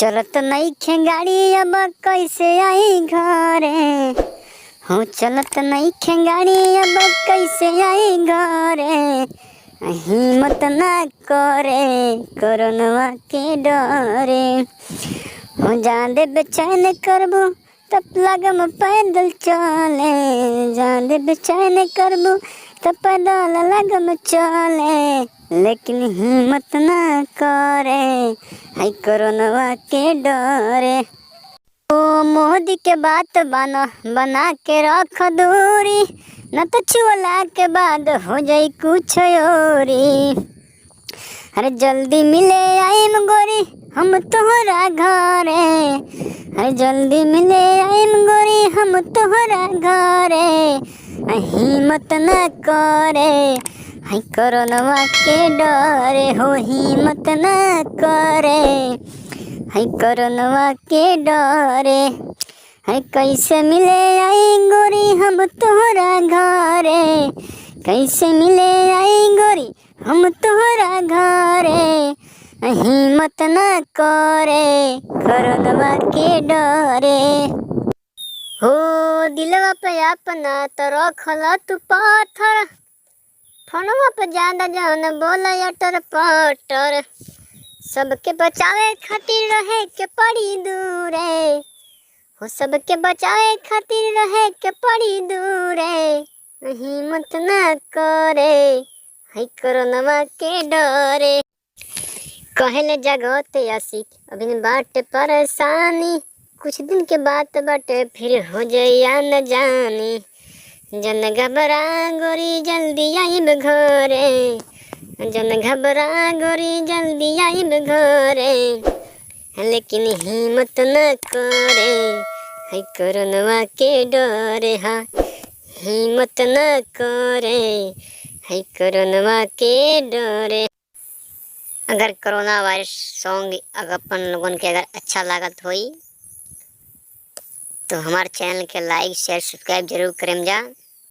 चलत नइखे गाड़ी अब कैसे आई घरे। हो चलत नइखे गाड़ी अब कैसे आई घरे। हिम्मत ना करे कोरोनवा के डरे। हो जान दे बेचैन करबू तब लगम पैदल चले। जान दे बेचैन करबू तब पैदल लगम चले। लेकिन हिम्मत ना करे है कोरोनवा के डरे। ओ मोदी के बात बना के रख दूरी, न तो छुअला के बाद हो जाई कुछ औरी। अरे जल्दी मिले आइम गोरी हम तोहरा घरे। अरे जल्दी मिले आइम गोरी हम तोहरा घरे। हिम्मत न करे है कोरोनवा के डरे। हो हिम्मत न करे है कोरोनवा के डरे। है कैसे मिले आई गोरी हम तोहरा घरे। कैसे मिले आई गोरी हम तोहरा घरे। हिम्मत न करे कोरोनवा के डरे। हो दिलवा पे अपना तो रखला तू पाथर। फोनवा पे ज्यादा जान बोला अटर पटर। सबके बचावे खातिर रहे के पड़ी दूरे। हो सबके बचावे खातिर रहे के पड़ी दूरे। हिम्मत न करे है कोरोनवा के डरे। कहले जगत आशिक अभी बाटे परेशानी। कुछ दिन के बाद बाटे फिर हो जाइया न जानी। जन घबरा गोरी जल्दी आइब घरे। जन घबरा गोरी जल्दी आइब घरे। लेकिन हिम्मत न करे है कोरोनवा के डरे। हाँ हिम्मत न करे है कोरोनवा के डरे। अगर कोरोना वायरस सॉन्ग अगर अपन लोगन के अगर अच्छा लागत होई तो हमारे चैनल के लाइक शेयर सब्सक्राइब जरूर करें जा।